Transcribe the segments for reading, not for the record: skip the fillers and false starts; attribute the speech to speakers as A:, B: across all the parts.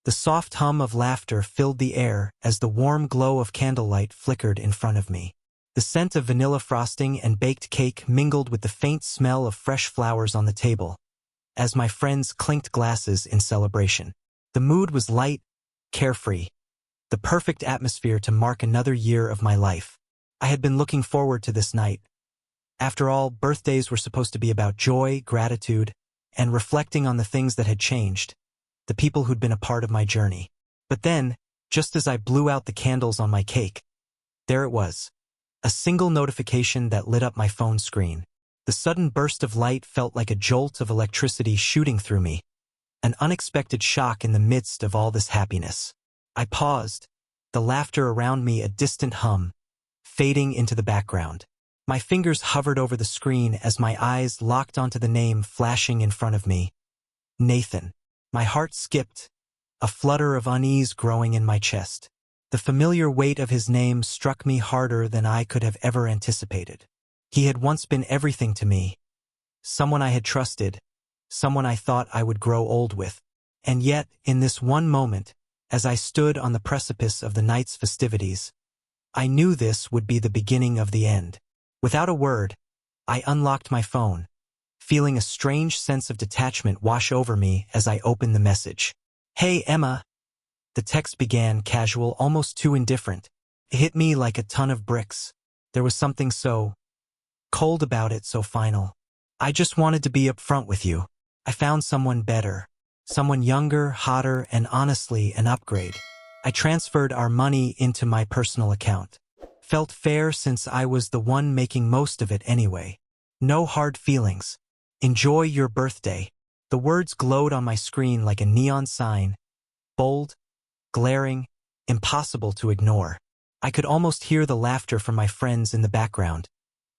A: The soft hum of laughter filled the air as the warm glow of candlelight flickered in front of me. The scent of vanilla frosting and baked cake mingled with the faint smell of fresh flowers on the table, as my friends clinked glasses in celebration. The mood was light, carefree, the perfect atmosphere to mark another year of my life. I had been looking forward to this night. After all, birthdays were supposed to be about joy, gratitude, and reflecting on the things that had changed, the people who'd been a part of my journey. But then, just as I blew out the candles on my cake, there it was. A single notification that lit up my phone screen. The sudden burst of light felt like a jolt of electricity shooting through me, an unexpected shock in the midst of all this happiness. I paused, the laughter around me a distant hum, fading into the background. My fingers hovered over the screen as my eyes locked onto the name flashing in front of me. Nathan. My heart skipped, a flutter of unease growing in my chest. The familiar weight of his name struck me harder than I could have ever anticipated. He had once been everything to me, someone I had trusted, someone I thought I would grow old with. And yet, in this one moment, as I stood on the precipice of the night's festivities, I knew this would be the beginning of the end. Without a word, I unlocked my phone, feeling a strange sense of detachment wash over me as I opened the message. "Hey, Emma." The text began casual, almost too indifferent. It hit me like a ton of bricks. There was something so cold about it, so final. "I just wanted to be upfront with you. I found someone better. Someone younger, hotter, and honestly an upgrade. I transferred our money into my personal account. Felt fair since I was the one making most of it anyway. No hard feelings. Enjoy your birthday." The words glowed on my screen like a neon sign, bold, glaring, impossible to ignore. I could almost hear the laughter from my friends in the background,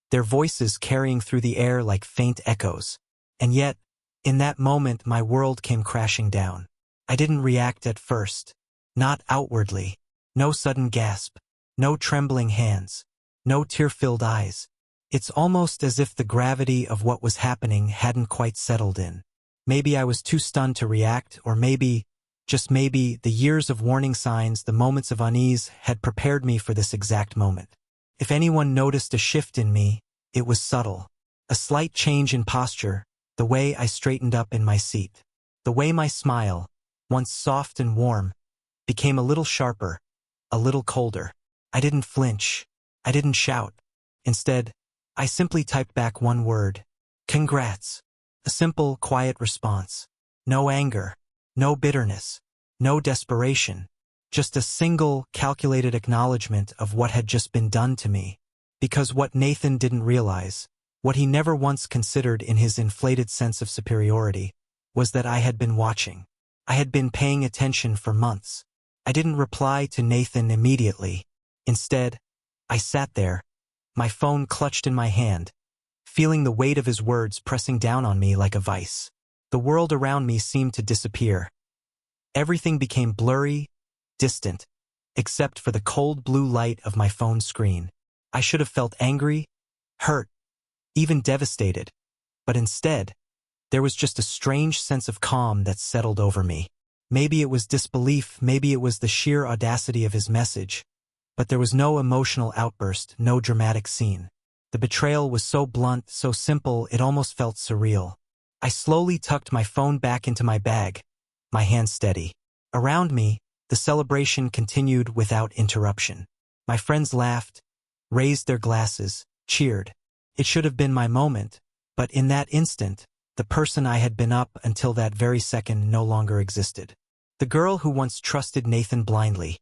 A: their voices carrying through the air like faint echoes. And yet, in that moment my world came crashing down. I didn't react at first. Not outwardly. No sudden gasp. No trembling hands. No tear-filled eyes. It's almost as if the gravity of what was happening hadn't quite settled in. Maybe I was too stunned to react, or maybe, just maybe, the years of warning signs, the moments of unease, had prepared me for this exact moment. If anyone noticed a shift in me, it was subtle. A slight change in posture, the way I straightened up in my seat. The way my smile, once soft and warm, became a little sharper, a little colder. I didn't flinch. I didn't shout. Instead, I simply typed back one word. "Congrats." A simple, quiet response. No anger. No bitterness. No desperation. Just a single, calculated acknowledgement of what had just been done to me. Because what Nathan didn't realize, what he never once considered in his inflated sense of superiority, was that I had been watching. I had been paying attention for months. I didn't reply to Nathan immediately. Instead, I sat there, my phone clutched in my hand, feeling the weight of his words pressing down on me like a vice. The world around me seemed to disappear. Everything became blurry, distant, except for the cold blue light of my phone screen. I should have felt angry, hurt, even devastated, but instead, there was just a strange sense of calm that settled over me. Maybe it was disbelief, maybe it was the sheer audacity of his message, but there was no emotional outburst, no dramatic scene. The betrayal was so blunt, so simple, it almost felt surreal. I slowly tucked my phone back into my bag, my hand steady. Around me, the celebration continued without interruption. My friends laughed, raised their glasses, cheered. It should have been my moment, but in that instant, the person I had been up until that very second no longer existed. The girl who once trusted Nathan blindly,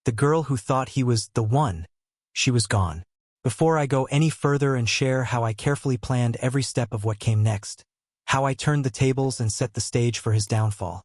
A: the girl who thought he was the one, she was gone. Before I go any further and share how I carefully planned every step of what came next, how I turned the tables and set the stage for his downfall,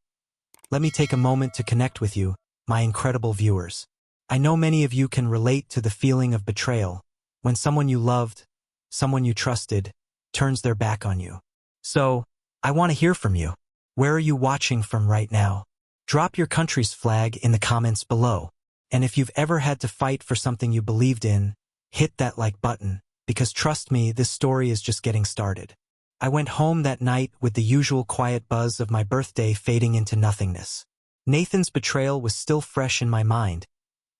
A: let me take a moment to connect with you, my incredible viewers. I know many of you can relate to the feeling of betrayal, when someone you loved, someone you trusted, turns their back on you. So, I want to hear from you. Where are you watching from right now? Drop your country's flag in the comments below. And if you've ever had to fight for something you believed in, hit that like button, because trust me, this story is just getting started. I went home that night with the usual quiet buzz of my birthday fading into nothingness. Nathan's betrayal was still fresh in my mind,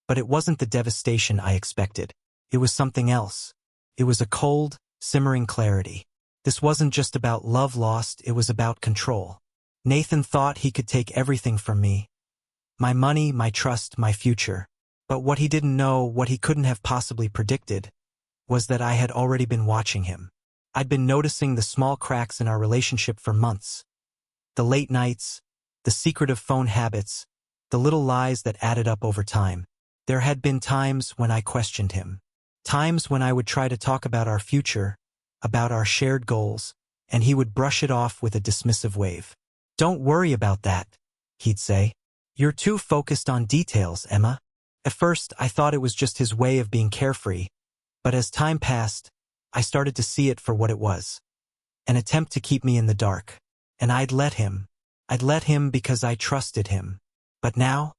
A: but it wasn't the devastation I expected. It was something else. It was a cold, simmering clarity. This wasn't just about love lost, it was about control. Nathan thought he could take everything from me. My money, my trust, my future. But what he didn't know, what he couldn't have possibly predicted, was that I had already been watching him. I'd been noticing the small cracks in our relationship for months. The late nights, the secretive phone habits, the little lies that added up over time. There had been times when I questioned him. Times when I would try to talk about our future, about our shared goals, and he would brush it off with a dismissive wave. "Don't worry about that," he'd say. "You're too focused on details, Emma." At first, I thought it was just his way of being carefree, but as time passed, I started to see it for what it was. An attempt to keep me in the dark. And I'd let him. I'd let him because I trusted him. But now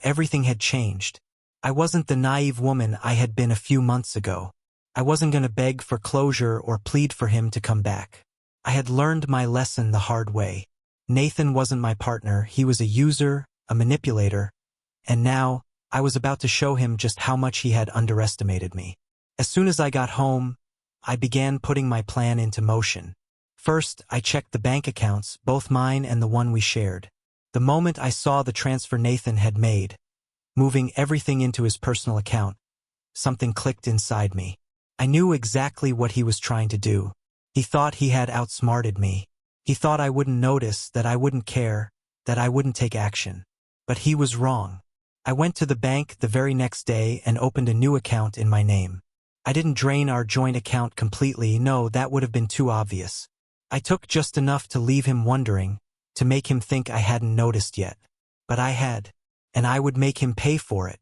A: everything had changed. I wasn't the naive woman I had been a few months ago. I wasn't going to beg for closure or plead for him to come back. I had learned my lesson the hard way. Nathan wasn't my partner, he was a user, a manipulator, and now I was about to show him just how much he had underestimated me. As soon as I got home, I began putting my plan into motion. First, I checked the bank accounts, both mine and the one we shared. The moment I saw the transfer Nathan had made, moving everything into his personal account, something clicked inside me. I knew exactly what he was trying to do. He thought he had outsmarted me. He thought I wouldn't notice, that I wouldn't care, that I wouldn't take action. But he was wrong. I went to the bank the very next day and opened a new account in my name. I didn't drain our joint account completely, no, that would have been too obvious. I took just enough to leave him wondering, to make him think I hadn't noticed yet. But I had, and I would make him pay for it.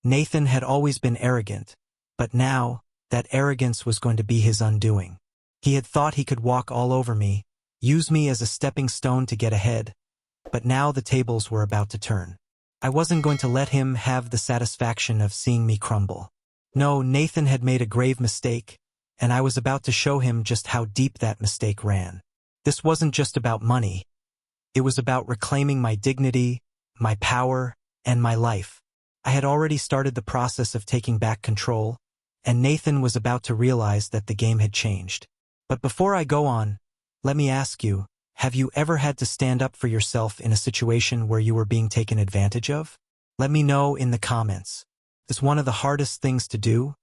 A: Nathan had always been arrogant, but now, that arrogance was going to be his undoing. He had thought he could walk all over me, use me as a stepping stone to get ahead, but now the tables were about to turn. I wasn't going to let him have the satisfaction of seeing me crumble. No, Nathan had made a grave mistake, and I was about to show him just how deep that mistake ran. This wasn't just about money. It was about reclaiming my dignity, my power, and my life. I had already started the process of taking back control, and Nathan was about to realize that the game had changed. But before I go on, let me ask you, have you ever had to stand up for yourself in a situation where you were being taken advantage of? Let me know in the comments. It's one of the hardest things to do,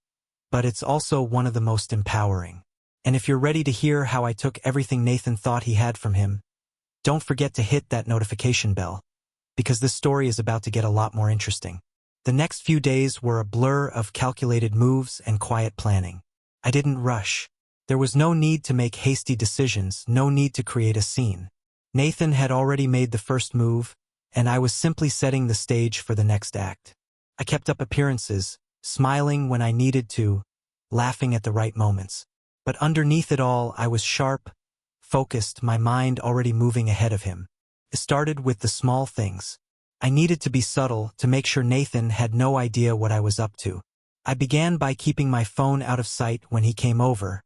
A: but it's also one of the most empowering. And if you're ready to hear how I took everything Nathan thought he had from him, don't forget to hit that notification bell, because this story is about to get a lot more interesting. The next few days were a blur of calculated moves and quiet planning. I didn't rush. There was no need to make hasty decisions, no need to create a scene. Nathan had already made the first move, and I was simply setting the stage for the next act. I kept up appearances, smiling when I needed to, laughing at the right moments. But underneath it all, I was sharp, focused, my mind already moving ahead of him. It started with the small things. I needed to be subtle to make sure Nathan had no idea what I was up to. I began by keeping my phone out of sight when he came over,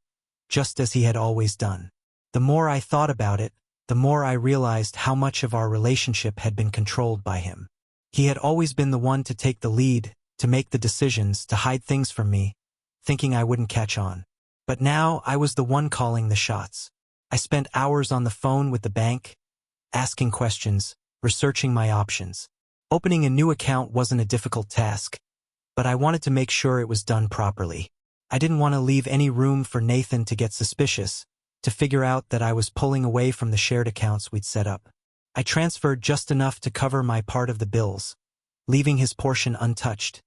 A: just as he had always done. The more I thought about it, the more I realized how much of our relationship had been controlled by him. He had always been the one to take the lead, to make the decisions, to hide things from me, thinking I wouldn't catch on. But now I was the one calling the shots. I spent hours on the phone with the bank, asking questions, researching my options. Opening a new account wasn't a difficult task, but I wanted to make sure it was done properly. I didn't want to leave any room for Nathan to get suspicious, to figure out that I was pulling away from the shared accounts we'd set up. I transferred just enough to cover my part of the bills, leaving his portion untouched,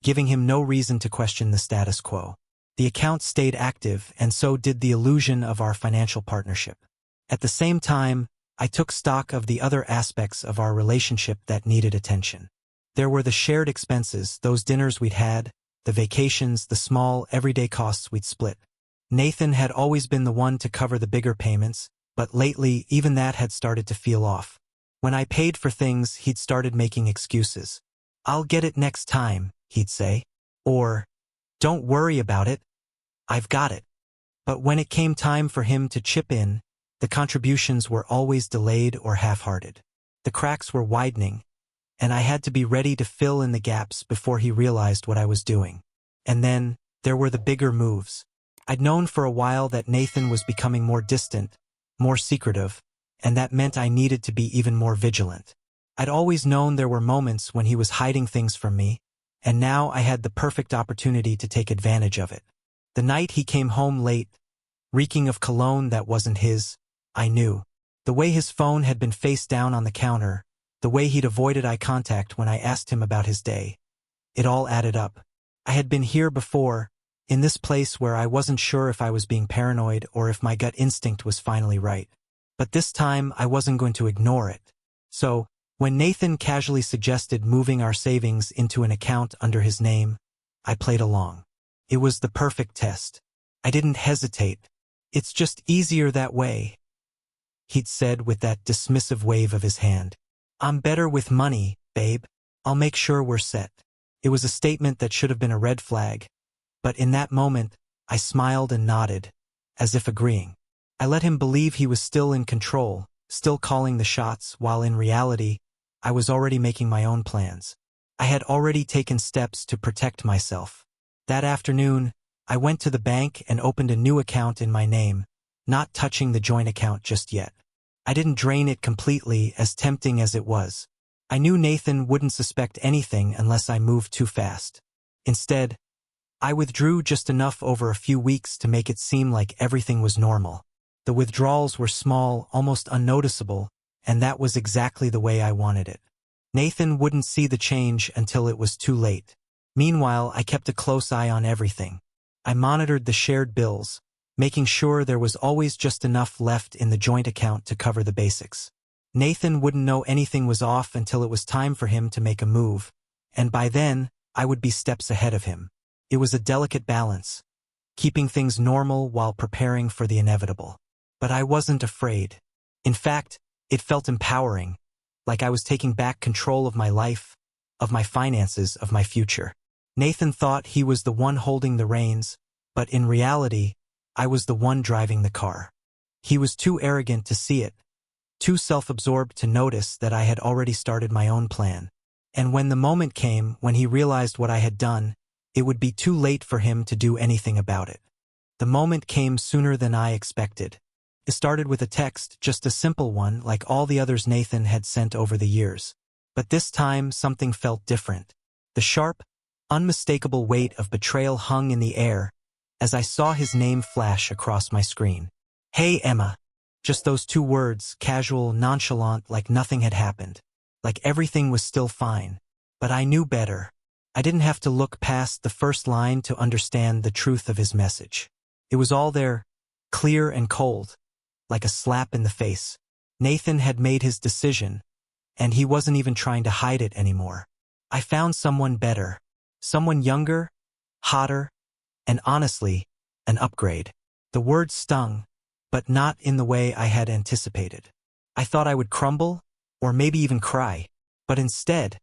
A: giving him no reason to question the status quo. The account stayed active, and so did the illusion of our financial partnership. At the same time, I took stock of the other aspects of our relationship that needed attention. There were the shared expenses, those dinners we'd had, the vacations, the small, everyday costs we'd split. Nathan had always been the one to cover the bigger payments, but lately even that had started to feel off. When I paid for things, he'd started making excuses. "I'll get it next time," he'd say. Or, "Don't worry about it. I've got it." But when it came time for him to chip in, the contributions were always delayed or half-hearted. The cracks were widening, and I had to be ready to fill in the gaps before he realized what I was doing. And then, there were the bigger moves. I'd known for a while that Nathan was becoming more distant, more secretive, and that meant I needed to be even more vigilant. I'd always known there were moments when he was hiding things from me, and now I had the perfect opportunity to take advantage of it. The night he came home late, reeking of cologne that wasn't his, I knew. The way his phone had been face down on the counter, the way he'd avoided eye contact when I asked him about his day. It all added up. I had been here before, in this place where I wasn't sure if I was being paranoid or if my gut instinct was finally right. But this time I wasn't going to ignore it. So, when Nathan casually suggested moving our savings into an account under his name, I played along. It was the perfect test. I didn't hesitate. "It's just easier that way," he'd said with that dismissive wave of his hand. "I'm better with money, babe. I'll make sure we're set." It was a statement that should have been a red flag, but in that moment, I smiled and nodded, as if agreeing. I let him believe he was still in control, still calling the shots, while in reality, I was already making my own plans. I had already taken steps to protect myself. That afternoon, I went to the bank and opened a new account in my name, not touching the joint account just yet. I didn't drain it completely, as tempting as it was. I knew Nathan wouldn't suspect anything unless I moved too fast. Instead, I withdrew just enough over a few weeks to make it seem like everything was normal. The withdrawals were small, almost unnoticeable, and that was exactly the way I wanted it. Nathan wouldn't see the change until it was too late. Meanwhile, I kept a close eye on everything. I monitored the shared bills, making sure there was always just enough left in the joint account to cover the basics. Nathan wouldn't know anything was off until it was time for him to make a move, and by then, I would be steps ahead of him. It was a delicate balance, keeping things normal while preparing for the inevitable. But I wasn't afraid. In fact, it felt empowering, like I was taking back control of my life, of my finances, of my future. Nathan thought he was the one holding the reins, but in reality, I was the one driving the car. He was too arrogant to see it, too self-absorbed to notice that I had already started my own plan. And when the moment came, when he realized what I had done, it would be too late for him to do anything about it. The moment came sooner than I expected. It started with a text, just a simple one, like all the others Nathan had sent over the years. But this time, something felt different. The sharp, unmistakable weight of betrayal hung in the air as I saw his name flash across my screen. "Hey, Emma." Just those two words, casual, nonchalant, like nothing had happened. Like everything was still fine. But I knew better. I didn't have to look past the first line to understand the truth of his message. It was all there, clear and cold, like a slap in the face. Nathan had made his decision, and he wasn't even trying to hide it anymore. I found someone better, someone younger, hotter, and honestly, an upgrade. The words stung, but not in the way I had anticipated. I thought I would crumble, or maybe even cry, but instead,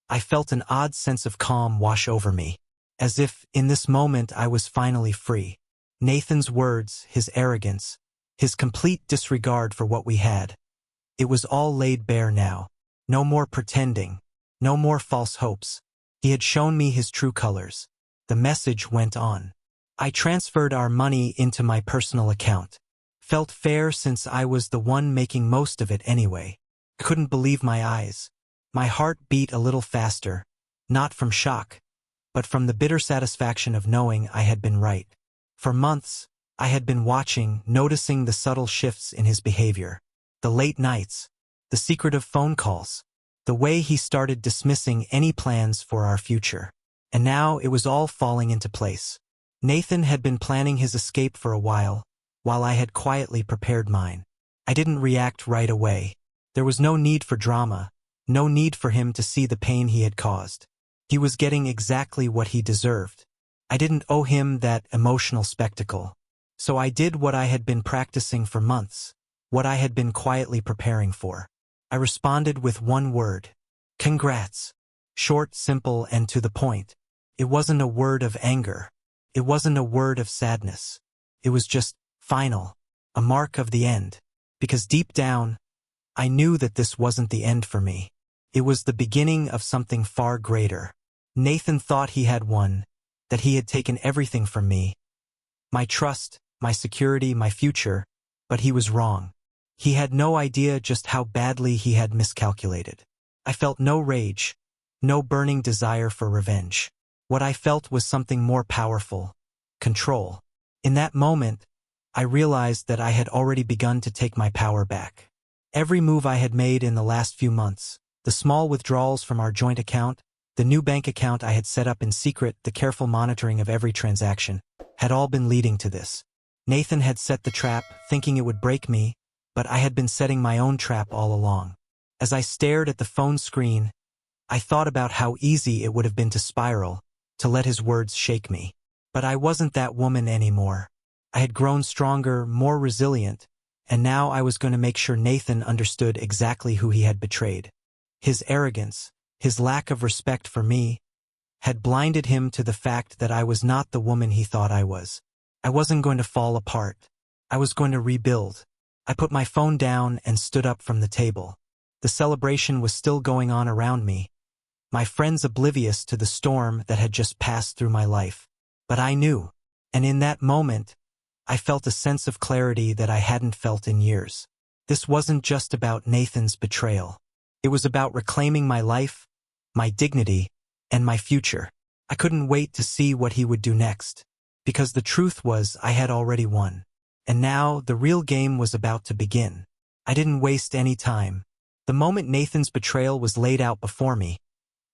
A: I felt an odd sense of calm wash over me, as if, in this moment, I was finally free. Nathan's words, his arrogance, his complete disregard for what we had. It was all laid bare now. No more pretending. No more false hopes. He had shown me his true colors. The message went on. I transferred our money into my personal account. Felt fair since I was the one making most of it anyway. Couldn't believe my eyes. My heart beat a little faster, not from shock, but from the bitter satisfaction of knowing I had been right. For months, I had been watching, noticing the subtle shifts in his behavior. The late nights, the secretive phone calls, the way he started dismissing any plans for our future. And now it was all falling into place. Nathan had been planning his escape for a while I had quietly prepared mine. I didn't react right away. There was no need for drama, no need for him to see the pain he had caused. He was getting exactly what he deserved. I didn't owe him that emotional spectacle. So I did what I had been practicing for months, what I had been quietly preparing for. I responded with one word. "Congrats." Short, simple, and to the point. It wasn't a word of anger. It wasn't a word of sadness. It was just final, a mark of the end. Because deep down, I knew that this wasn't the end for me. It was the beginning of something far greater. Nathan thought he had won, that he had taken everything from me, my trust, my security, my future, but he was wrong. He had no idea just how badly he had miscalculated. I felt no rage, no burning desire for revenge. What I felt was something more powerful: control. In that moment, I realized that I had already begun to take my power back. Every move I had made in the last few months, the small withdrawals from our joint account, the new bank account I had set up in secret, the careful monitoring of every transaction, had all been leading to this. Nathan had set the trap, thinking it would break me, but I had been setting my own trap all along. As I stared at the phone screen, I thought about how easy it would have been to spiral, to let his words shake me. But I wasn't that woman anymore. I had grown stronger, more resilient, and now I was going to make sure Nathan understood exactly who he had betrayed. His arrogance, his lack of respect for me, had blinded him to the fact that I was not the woman he thought I was. I wasn't going to fall apart. I was going to rebuild. I put my phone down and stood up from the table. The celebration was still going on around me, my friends oblivious to the storm that had just passed through my life. But I knew, and in that moment, I felt a sense of clarity that I hadn't felt in years. This wasn't just about Nathan's betrayal. It was about reclaiming my life, my dignity, and my future. I couldn't wait to see what he would do next, because the truth was I had already won. And now the real game was about to begin. I didn't waste any time. The moment Nathan's betrayal was laid out before me,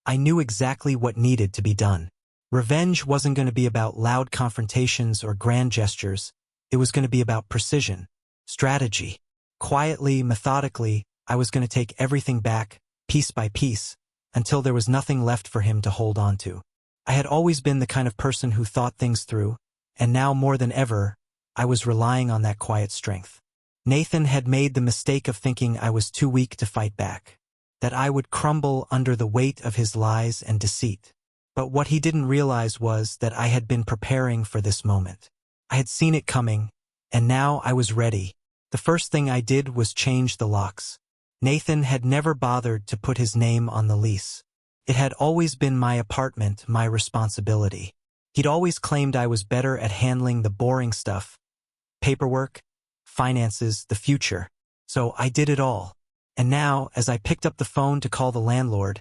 A: I knew exactly what needed to be done. Revenge wasn't going to be about loud confrontations or grand gestures. It was going to be about precision, strategy. Quietly, methodically, I was going to take everything back, piece by piece, until there was nothing left for him to hold on to. I had always been the kind of person who thought things through, and now more than ever, I was relying on that quiet strength. Nathan had made the mistake of thinking I was too weak to fight back, that I would crumble under the weight of his lies and deceit. But what he didn't realize was that I had been preparing for this moment. I had seen it coming, and now I was ready. The first thing I did was change the locks. Nathan had never bothered to put his name on the lease. It had always been my apartment, my responsibility. He'd always claimed I was better at handling the boring stuff: paperwork, finances, the future. So I did it all. And now, as I picked up the phone to call the landlord,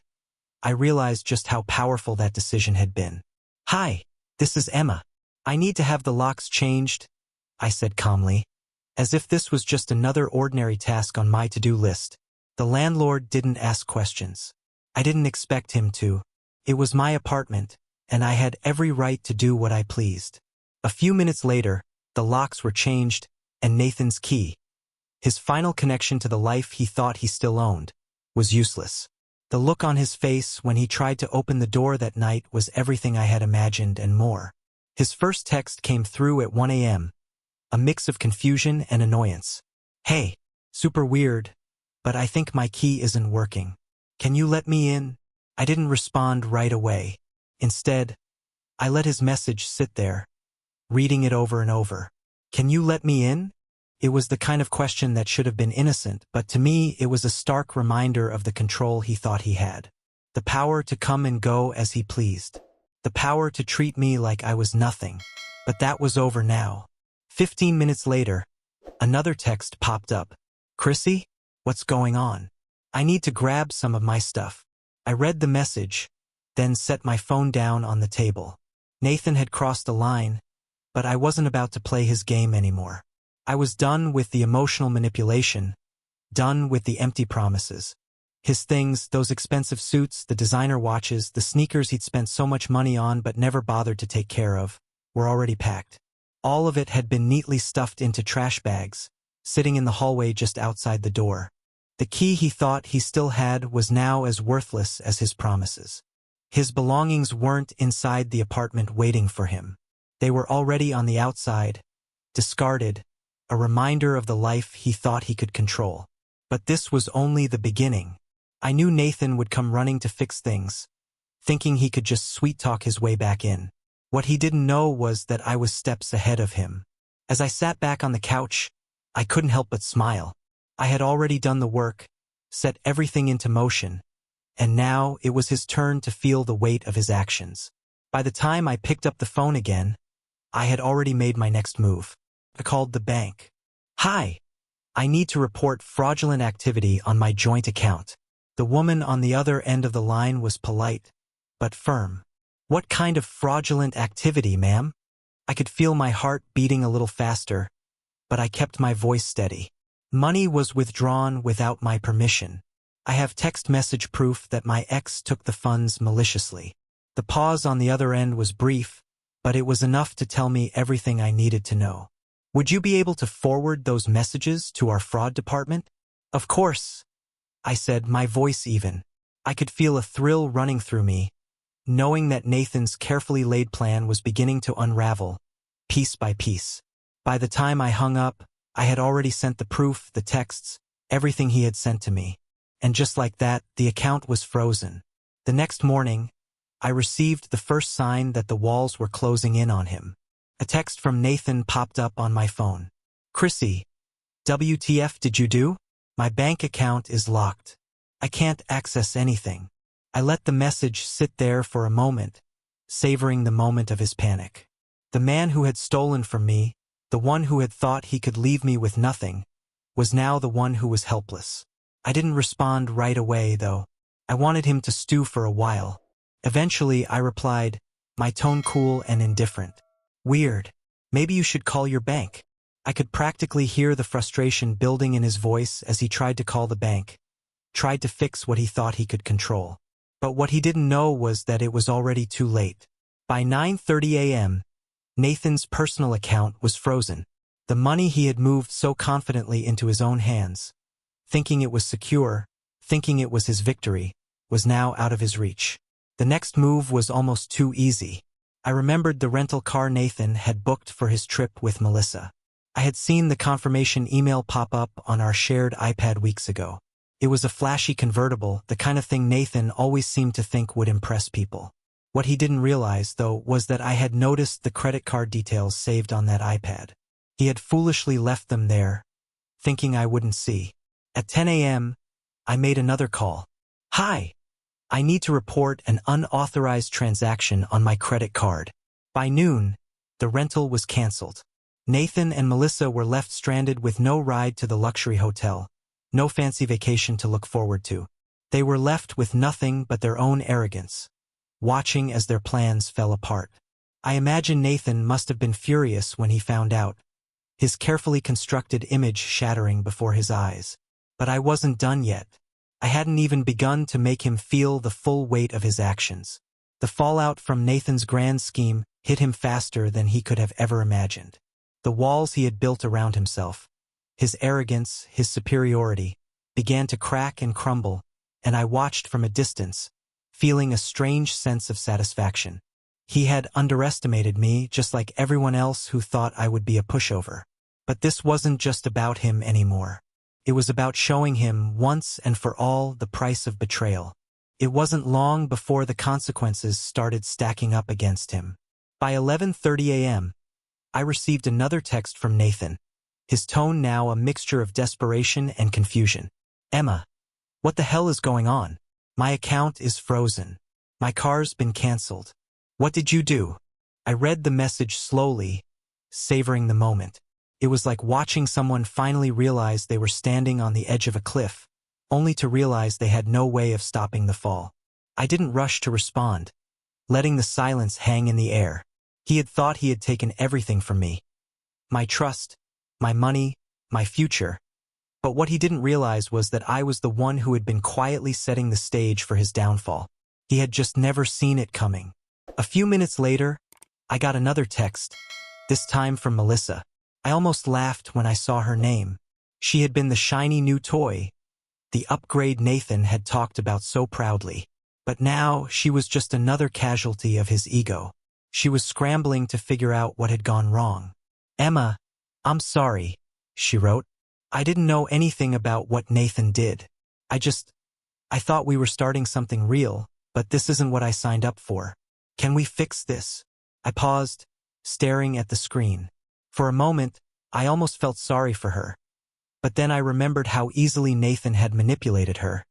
A: I realized just how powerful that decision had been. "Hi, this is Emma. I need to have the locks changed," I said calmly, as if this was just another ordinary task on my to-do list. The landlord didn't ask questions. I didn't expect him to. It was my apartment, and I had every right to do what I pleased. A few minutes later, the locks were changed, and Nathan's key, his final connection to the life he thought he still owned, was useless. The look on his face when he tried to open the door that night was everything I had imagined and more. His first text came through at 1 a.m., a mix of confusion and annoyance. "Hey, super weird, but I think my key isn't working. Can you let me in?" I didn't respond right away. Instead, I let his message sit there, reading it over and over. "Can you let me in?" It was the kind of question that should have been innocent, but to me it was a stark reminder of the control he thought he had. The power to come and go as he pleased. The power to treat me like I was nothing. But that was over now. 15 minutes later, another text popped up. "Chrissy, what's going on? I need to grab some of my stuff." I read the message, then set my phone down on the table. Nathan had crossed a line, but I wasn't about to play his game anymore. I was done with the emotional manipulation, done with the empty promises. His things, those expensive suits, the designer watches, the sneakers he'd spent so much money on but never bothered to take care of, were already packed. All of it had been neatly stuffed into trash bags, sitting in the hallway just outside the door. The key he thought he still had was now as worthless as his promises. His belongings weren't inside the apartment waiting for him. They were already on the outside, discarded, a reminder of the life he thought he could control. But this was only the beginning. I knew Nathan would come running to fix things, thinking he could just sweet-talk his way back in. What he didn't know was that I was steps ahead of him. As I sat back on the couch, I couldn't help but smile. I had already done the work, set everything into motion, And now it was his turn to feel the weight of his actions. By the time I picked up the phone again, I had already made my next move. I called the bank. "Hi, I need to report fraudulent activity on my joint account." The woman on the other end of the line was polite, but firm. "What kind of fraudulent activity, ma'am?" I could feel my heart beating a little faster, but I kept my voice steady. "Money was withdrawn without my permission. I have text message proof that my ex took the funds maliciously." The pause on the other end was brief, but it was enough to tell me everything I needed to know. "Would you be able to forward those messages to our fraud department?" "Of course," I said, my voice even. I could feel a thrill running through me, knowing that Nathan's carefully laid plan was beginning to unravel, piece by piece. By the time I hung up, I had already sent the proof, the texts, everything he had sent to me. And just like that, the account was frozen. The next morning, I received the first sign that the walls were closing in on him. A text from Nathan popped up on my phone. "Chrissy, WTF did you do? My bank account is locked. I can't access anything." I let the message sit there for a moment, savoring the moment of his panic. The man who had stolen from me, the one who had thought he could leave me with nothing, was now the one who was helpless. I didn't respond right away, though. I wanted him to stew for a while. Eventually, I replied, my tone cool and indifferent. "Weird. Maybe you should call your bank." I could practically hear the frustration building in his voice as he tried to call the bank, tried to fix what he thought he could control. But what he didn't know was that it was already too late. By 9:30 a.m., Nathan's personal account was frozen. The money he had moved so confidently into his own hands, thinking it was secure, thinking it was his victory, was now out of his reach. The next move was almost too easy. I remembered the rental car Nathan had booked for his trip with Melissa. I had seen the confirmation email pop up on our shared iPad weeks ago. It was a flashy convertible, the kind of thing Nathan always seemed to think would impress people. What he didn't realize, though, was that I had noticed the credit card details saved on that iPad. He had foolishly left them there, thinking I wouldn't see. At 10 a.m., I made another call. "Hi, I need to report an unauthorized transaction on my credit card." By noon, the rental was canceled. Nathan and Melissa were left stranded with no ride to the luxury hotel, no fancy vacation to look forward to. They were left with nothing but their own arrogance, watching as their plans fell apart. I imagine Nathan must have been furious when he found out, his carefully constructed image shattering before his eyes. But I wasn't done yet. I hadn't even begun to make him feel the full weight of his actions. The fallout from Nathan's grand scheme hit him faster than he could have ever imagined. The walls he had built around himself, his arrogance, his superiority, began to crack and crumble, and I watched from a distance, feeling a strange sense of satisfaction. He had underestimated me, just like everyone else who thought I would be a pushover. But this wasn't just about him anymore. It was about showing him once and for all the price of betrayal. It wasn't long before the consequences started stacking up against him. By 11:30 a.m., I received another text from Nathan, his tone now a mixture of desperation and confusion. "Emma, what the hell is going on? My account is frozen. My car's been canceled. What did you do?" I read the message slowly, savoring the moment. It was like watching someone finally realize they were standing on the edge of a cliff, only to realize they had no way of stopping the fall. I didn't rush to respond, letting the silence hang in the air. He had thought he had taken everything from me. My trust, my money, my future. But what he didn't realize was that I was the one who had been quietly setting the stage for his downfall. He had just never seen it coming. A few minutes later, I got another text, this time from Melissa. I almost laughed when I saw her name. She had been the shiny new toy, the upgrade Nathan had talked about so proudly. But now she was just another casualty of his ego. She was scrambling to figure out what had gone wrong. "Emma, I'm sorry," she wrote. "I didn't know anything about what Nathan did. I thought we were starting something real, but this isn't what I signed up for. Can we fix this?" I paused, staring at the screen. For a moment, I almost felt sorry for her. But then I remembered how easily Nathan had manipulated her,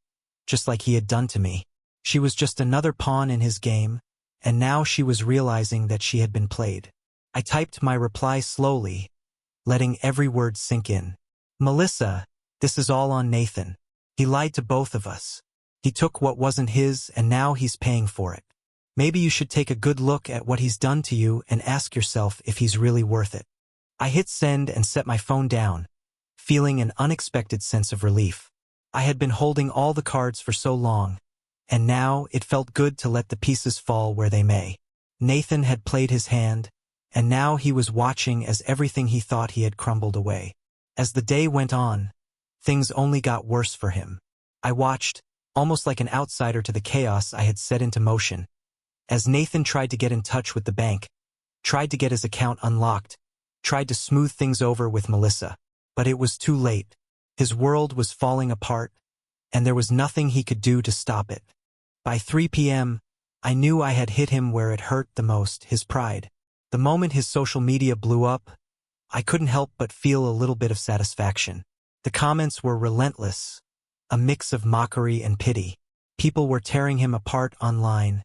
A: just like he had done to me. She was just another pawn in his game, and now she was realizing that she had been played. I typed my reply slowly, letting every word sink in. Melissa, this is all on Nathan. He lied to both of us. He took what wasn't his and now he's paying for it. Maybe you should take a good look at what he's done to you and ask yourself if he's really worth it. I hit send and set my phone down, feeling an unexpected sense of relief. I had been holding all the cards for so long, and now it felt good to let the pieces fall where they may. Nathan had played his hand, and now he was watching as everything he thought he had crumbled away. As the day went on, things only got worse for him. I watched, almost like an outsider to the chaos I had set into motion, as Nathan tried to get in touch with the bank, tried to get his account unlocked, tried to smooth things over with Melissa. But it was too late. His world was falling apart, and there was nothing he could do to stop it. By 3 p.m., I knew I had hit him where it hurt the most, his pride. The moment his social media blew up, I couldn't help but feel a little bit of satisfaction. The comments were relentless, a mix of mockery and pity. People were tearing him apart online,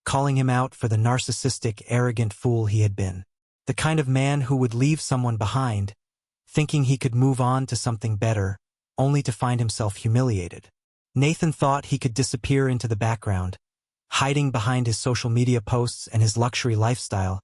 A: calling him out for the narcissistic, arrogant fool he had been. The kind of man who would leave someone behind, thinking he could move on to something better, only to find himself humiliated. Nathan thought he could disappear into the background, hiding behind his social media posts and his luxury lifestyle,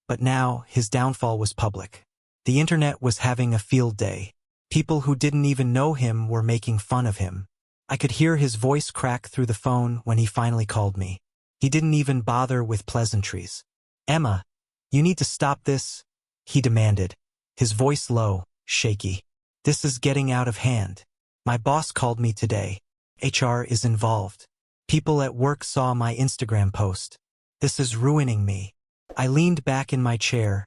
A: but now his downfall was public. The internet was having a field day. People who didn't even know him were making fun of him. I could hear his voice crack through the phone when he finally called me. He didn't even bother with pleasantries. "Emma, you need to stop this," he demanded, his voice low, shaky. "This is getting out of hand. My boss called me today. HR is involved. People at work saw my Instagram post. This is ruining me." I leaned back in my chair,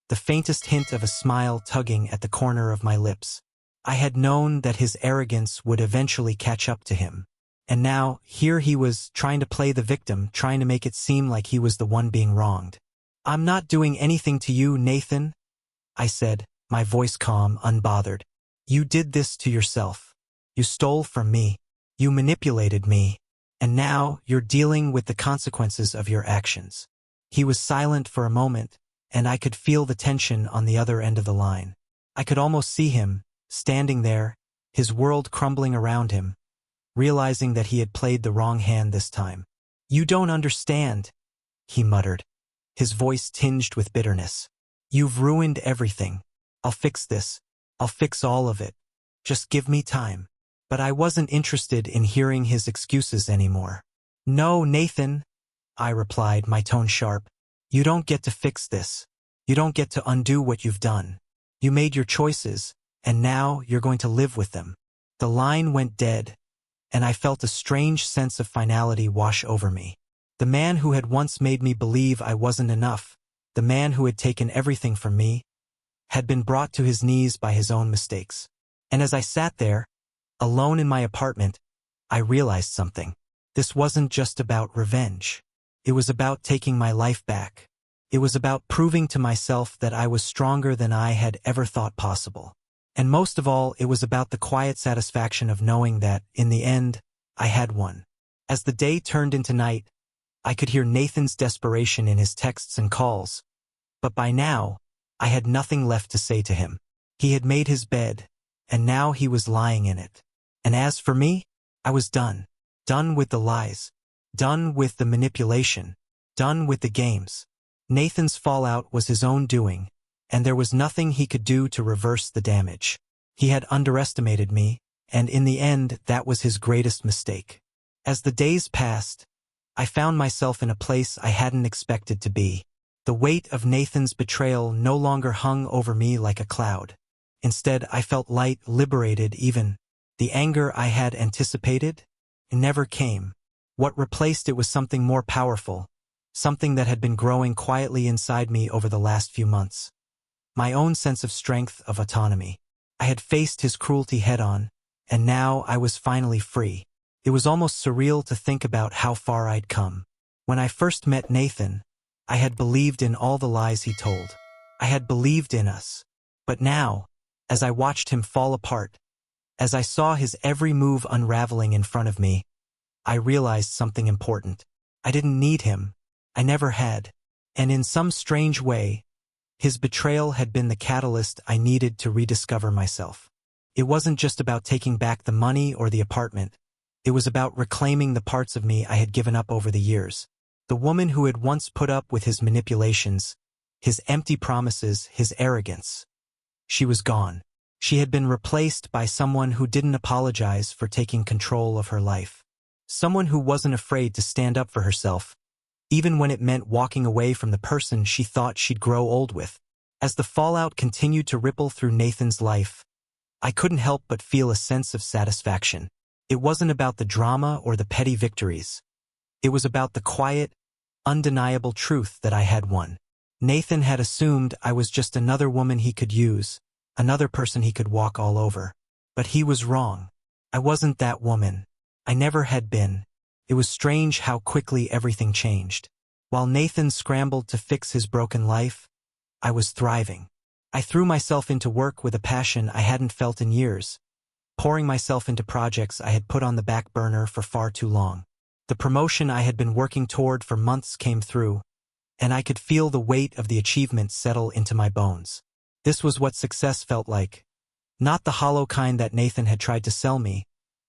A: the faintest hint of a smile tugging at the corner of my lips. I had known that his arrogance would eventually catch up to him. And now, here he was, trying to play the victim, trying to make it seem like he was the one being wronged. "I'm not doing anything to you, Nathan," I said, my voice calm, unbothered. "You did this to yourself. You stole from me. You manipulated me. And now you're dealing with the consequences of your actions." He was silent for a moment, and I could feel the tension on the other end of the line. I could almost see him, standing there, his world crumbling around him, realizing that he had played the wrong hand this time. "You don't understand," he muttered, his voice tinged with bitterness. "You've ruined everything. I'll fix this. I'll fix all of it. Just give me time." But I wasn't interested in hearing his excuses anymore. "No, Nathan," I replied, my tone sharp. "You don't get to fix this. You don't get to undo what you've done. You made your choices, and now you're going to live with them." The line went dead, and I felt a strange sense of finality wash over me. The man who had once made me believe I wasn't enough, the man who had taken everything from me, had been brought to his knees by his own mistakes. And as I sat there, alone in my apartment, I realized something. This wasn't just about revenge. It was about taking my life back. It was about proving to myself that I was stronger than I had ever thought possible. And most of all, it was about the quiet satisfaction of knowing that, in the end, I had won. As the day turned into night, I could hear Nathan's desperation in his texts and calls. But by now, I had nothing left to say to him. He had made his bed, and now he was lying in it. And as for me, I was done. Done with the lies. Done with the manipulation. Done with the games. Nathan's fallout was his own doing, and there was nothing he could do to reverse the damage. He had underestimated me, and in the end, that was his greatest mistake. As the days passed, I found myself in a place I hadn't expected to be. The weight of Nathan's betrayal no longer hung over me like a cloud. Instead, I felt light, liberated even. The anger I had anticipated never came. What replaced it was something more powerful, something that had been growing quietly inside me over the last few months. My own sense of strength, of autonomy. I had faced his cruelty head-on, and now I was finally free. It was almost surreal to think about how far I'd come. When I first met Nathan, I had believed in all the lies he told. I had believed in us. But now, as I watched him fall apart, as I saw his every move unraveling in front of me, I realized something important. I didn't need him. I never had. And in some strange way, his betrayal had been the catalyst I needed to rediscover myself. It wasn't just about taking back the money or the apartment. It was about reclaiming the parts of me I had given up over the years. The woman who had once put up with his manipulations, his empty promises, his arrogance. She was gone. She had been replaced by someone who didn't apologize for taking control of her life. Someone who wasn't afraid to stand up for herself, even when it meant walking away from the person she thought she'd grow old with. As the fallout continued to ripple through Nathan's life, I couldn't help but feel a sense of satisfaction. It wasn't about the drama or the petty victories. It was about the quiet, undeniable truth that I had won. Nathan had assumed I was just another woman he could use, another person he could walk all over. But he was wrong. I wasn't that woman. I never had been. It was strange how quickly everything changed. While Nathan scrambled to fix his broken life, I was thriving. I threw myself into work with a passion I hadn't felt in years, pouring myself into projects I had put on the back burner for far too long. The promotion I had been working toward for months came through, and I could feel the weight of the achievement settle into my bones. This was what success felt like. Not the hollow kind that Nathan had tried to sell me,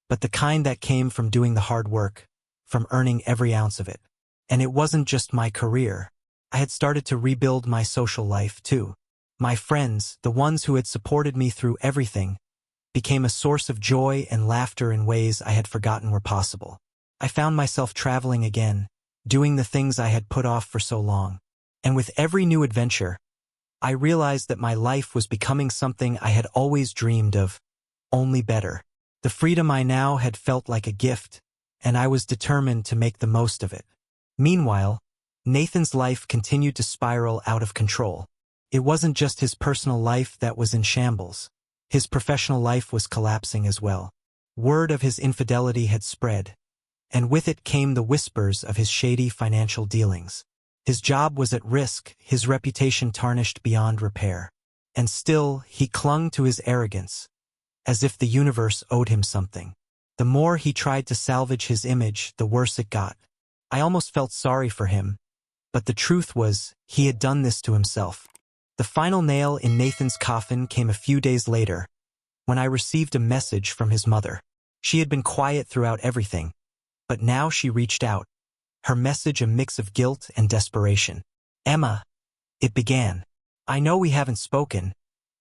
A: but the kind that came from doing the hard work, from earning every ounce of it. And it wasn't just my career. I had started to rebuild my social life, too. My friends, the ones who had supported me through everything, became a source of joy and laughter in ways I had forgotten were possible. I found myself traveling again, doing the things I had put off for so long. And with every new adventure, I realized that my life was becoming something I had always dreamed of, only better. The freedom I now had felt like a gift, and I was determined to make the most of it. Meanwhile, Nathan's life continued to spiral out of control. It wasn't just his personal life that was in shambles. His professional life was collapsing as well. Word of his infidelity had spread, and with it came the whispers of his shady financial dealings. His job was at risk, his reputation tarnished beyond repair. And still, he clung to his arrogance, as if the universe owed him something. The more he tried to salvage his image, the worse it got. I almost felt sorry for him, but the truth was, he had done this to himself. The final nail in Nathan's coffin came a few days later, when I received a message from his mother. She had been quiet throughout everything, but now she reached out, her message a mix of guilt and desperation. "Emma," it began, "I know we haven't spoken,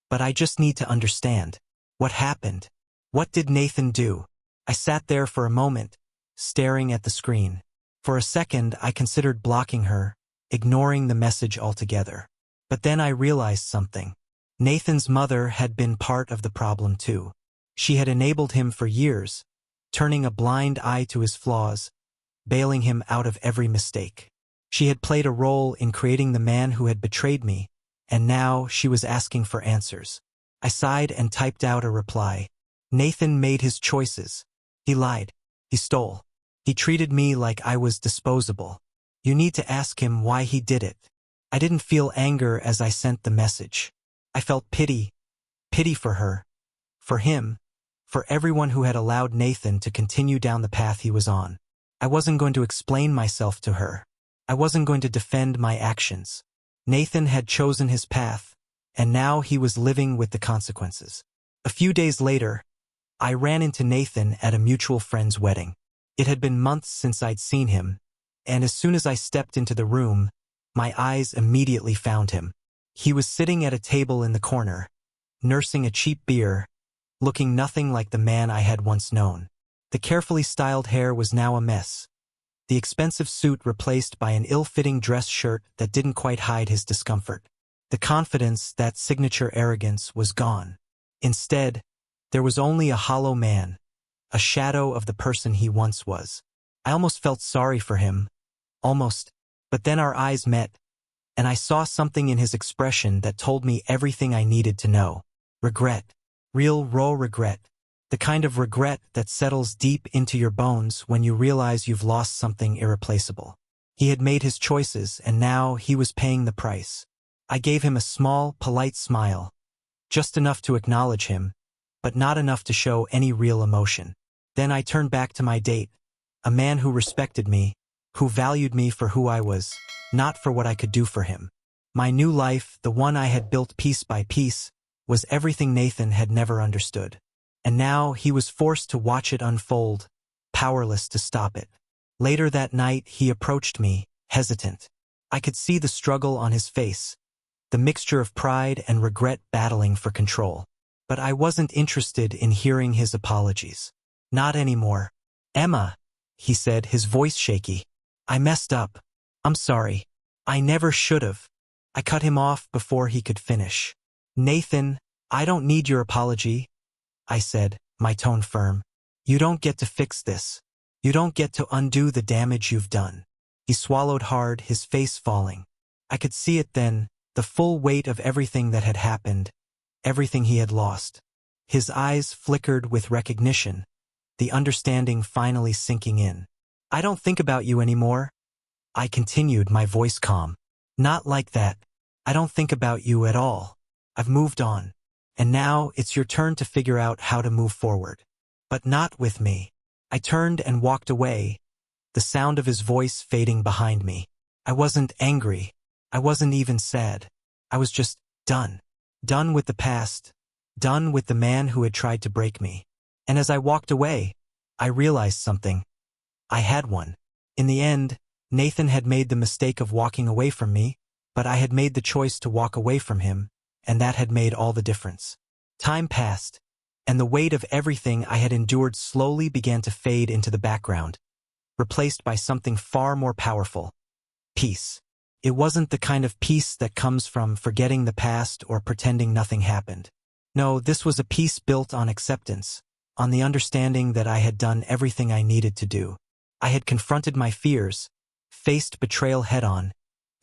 A: but I just need to understand. What happened? What did Nathan do?" I sat there for a moment, staring at the screen. For a second, I considered blocking her, ignoring the message altogether. But then I realized something. Nathan's mother had been part of the problem too. She had enabled him for years, turning a blind eye to his flaws, bailing him out of every mistake. She had played a role in creating the man who had betrayed me, and now she was asking for answers. I sighed and typed out a reply. Nathan made his choices. He lied. He stole. He treated me like I was disposable. You need to ask him why he did it. I didn't feel anger as I sent the message. I felt pity. Pity for her. For him. For everyone who had allowed Nathan to continue down the path he was on. I wasn't going to explain myself to her. I wasn't going to defend my actions. Nathan had chosen his path, and now he was living with the consequences. A few days later, I ran into Nathan at a mutual friend's wedding. It had been months since I'd seen him, and as soon as I stepped into the room, my eyes immediately found him. He was sitting at a table in the corner, nursing a cheap beer, looking nothing like the man I had once known. The carefully styled hair was now a mess, the expensive suit replaced by an ill-fitting dress shirt that didn't quite hide his discomfort. The confidence, that signature arrogance, was gone. Instead, there was only a hollow man, a shadow of the person he once was. I almost felt sorry for him, almost, but then our eyes met, and I saw something in his expression that told me everything I needed to know. Regret. Real, raw regret. The kind of regret that settles deep into your bones when you realize you've lost something irreplaceable. He had made his choices, and now he was paying the price. I gave him a small, polite smile, just enough to acknowledge him, but not enough to show any real emotion. Then I turned back to my date, a man who respected me, who valued me for who I was, not for what I could do for him. My new life, the one I had built piece by piece, was everything Nathan had never understood. And now he was forced to watch it unfold, powerless to stop it. Later that night, he approached me, hesitant. I could see the struggle on his face, the mixture of pride and regret battling for control. But I wasn't interested in hearing his apologies. Not anymore. "Emma," he said, his voice shaky. "I messed up. I'm sorry. I never should've." I cut him off before he could finish. "Nathan, I don't need your apology," I said, my tone firm. "You don't get to fix this. You don't get to undo the damage you've done." He swallowed hard, his face falling. I could see it then, the full weight of everything that had happened, everything he had lost. His eyes flickered with recognition, the understanding finally sinking in. "I don't think about you anymore," I continued, my voice calm. "Not like that. I don't think about you at all. I've moved on. And now it's your turn to figure out how to move forward. But not with me." I turned and walked away, the sound of his voice fading behind me. I wasn't angry. I wasn't even sad. I was just done. Done with the past. Done with the man who had tried to break me. And as I walked away, I realized something. I had won. In the end, Nathan had made the mistake of walking away from me, but I had made the choice to walk away from him, and that had made all the difference. Time passed, and the weight of everything I had endured slowly began to fade into the background, replaced by something far more powerful: peace. It wasn't the kind of peace that comes from forgetting the past or pretending nothing happened. No, this was a peace built on acceptance, on the understanding that I had done everything I needed to do. I had confronted my fears, faced betrayal head-on,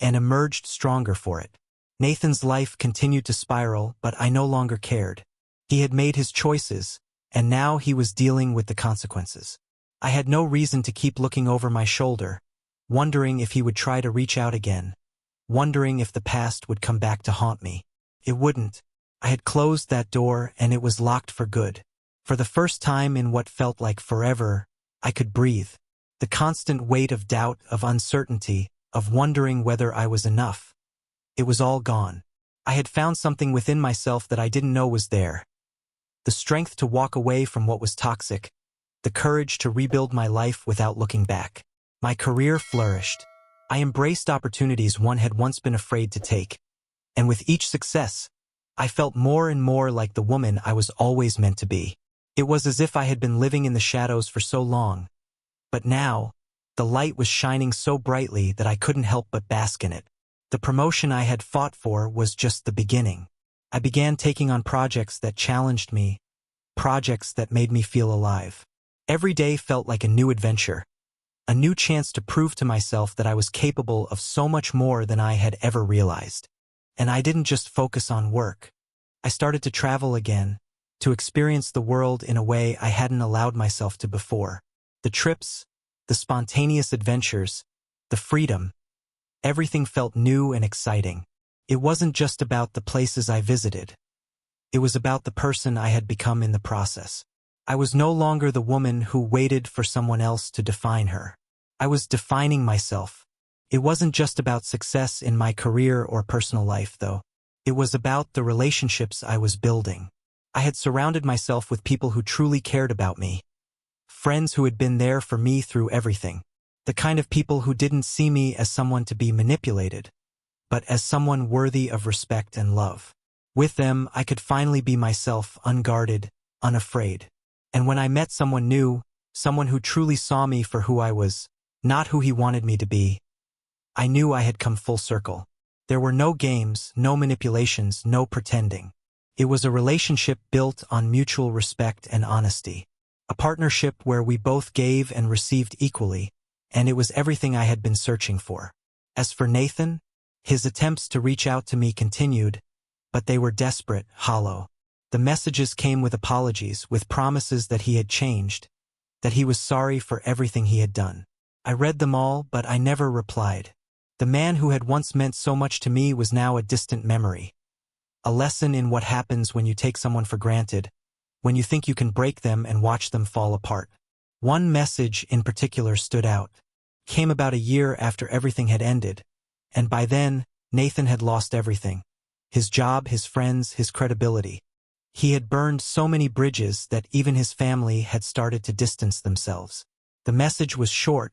A: and emerged stronger for it. Nathan's life continued to spiral, but I no longer cared. He had made his choices, and now he was dealing with the consequences. I had no reason to keep looking over my shoulder, wondering if he would try to reach out again, wondering if the past would come back to haunt me. It wouldn't. I had closed that door, and it was locked for good. For the first time in what felt like forever, I could breathe. The constant weight of doubt, of uncertainty, of wondering whether I was enough. It was all gone. I had found something within myself that I didn't know was there. The strength to walk away from what was toxic, the courage to rebuild my life without looking back. My career flourished. I embraced opportunities one had once been afraid to take. And with each success, I felt more and more like the woman I was always meant to be. It was as if I had been living in the shadows for so long. But now, the light was shining so brightly that I couldn't help but bask in it. The promotion I had fought for was just the beginning. I began taking on projects that challenged me, projects that made me feel alive. Every day felt like a new adventure, a new chance to prove to myself that I was capable of so much more than I had ever realized. And I didn't just focus on work. I started to travel again, to experience the world in a way I hadn't allowed myself to before. The trips, the spontaneous adventures, the freedom, everything felt new and exciting. It wasn't just about the places I visited. It was about the person I had become in the process. I was no longer the woman who waited for someone else to define her. I was defining myself. It wasn't just about success in my career or personal life, though. It was about the relationships I was building. I had surrounded myself with people who truly cared about me. Friends who had been there for me through everything. The kind of people who didn't see me as someone to be manipulated, but as someone worthy of respect and love. With them, I could finally be myself, unguarded, unafraid. And when I met someone new, someone who truly saw me for who I was, not who he wanted me to be, I knew I had come full circle. There were no games, no manipulations, no pretending. It was a relationship built on mutual respect and honesty. A partnership where we both gave and received equally, and it was everything I had been searching for. As for Nathan, his attempts to reach out to me continued, but they were desperate, hollow. The messages came with apologies, with promises that he had changed, that he was sorry for everything he had done. I read them all, but I never replied. The man who had once meant so much to me was now a distant memory. A lesson in what happens when you take someone for granted, when you think you can break them and watch them fall apart. One message in particular stood out. It came about a year after everything had ended, and by then, Nathan had lost everything. His job, his friends, his credibility. He had burned so many bridges that even his family had started to distance themselves. The message was short,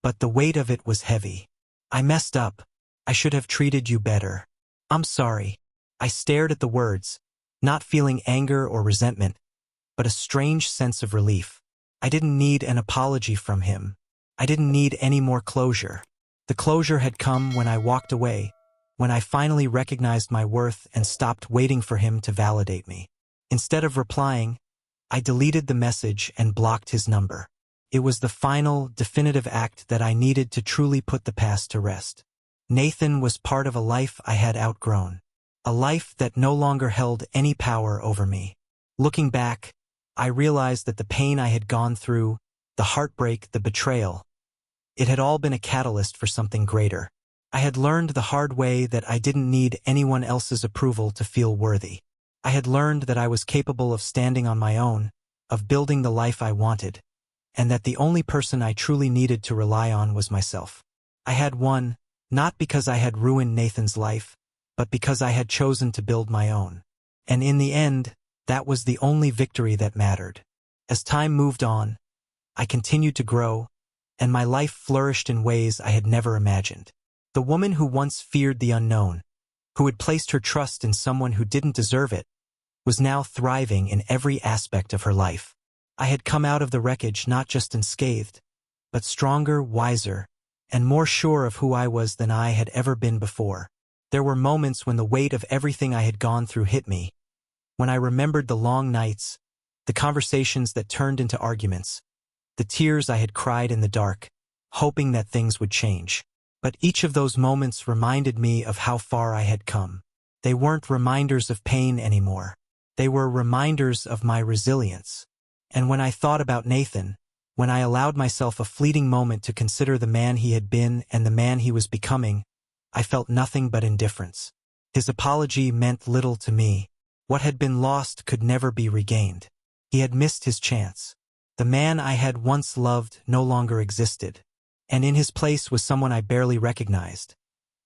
A: but the weight of it was heavy. I messed up. I should have treated you better. I'm sorry. I stared at the words, not feeling anger or resentment, but a strange sense of relief. I didn't need an apology from him. I didn't need any more closure. The closure had come when I walked away, when I finally recognized my worth and stopped waiting for him to validate me. Instead of replying, I deleted the message and blocked his number. It was the final, definitive act that I needed to truly put the past to rest. Nathan was part of a life I had outgrown. A life that no longer held any power over me. Looking back, I realized that the pain I had gone through, the heartbreak, the betrayal, it had all been a catalyst for something greater. I had learned the hard way that I didn't need anyone else's approval to feel worthy. I had learned that I was capable of standing on my own, of building the life I wanted, and that the only person I truly needed to rely on was myself. I had won, not because I had ruined Nathan's life, but because I had chosen to build my own. And in the end, that was the only victory that mattered. As time moved on, I continued to grow, and my life flourished in ways I had never imagined. The woman who once feared the unknown, who had placed her trust in someone who didn't deserve it, was now thriving in every aspect of her life. I had come out of the wreckage not just unscathed, but stronger, wiser, and more sure of who I was than I had ever been before. There were moments when the weight of everything I had gone through hit me, when I remembered the long nights, the conversations that turned into arguments, the tears I had cried in the dark, hoping that things would change. But each of those moments reminded me of how far I had come. They weren't reminders of pain anymore. They were reminders of my resilience. And when I thought about Nathan, when I allowed myself a fleeting moment to consider the man he had been and the man he was becoming, I felt nothing but indifference. His apology meant little to me. What had been lost could never be regained. He had missed his chance. The man I had once loved no longer existed, and in his place was someone I barely recognized.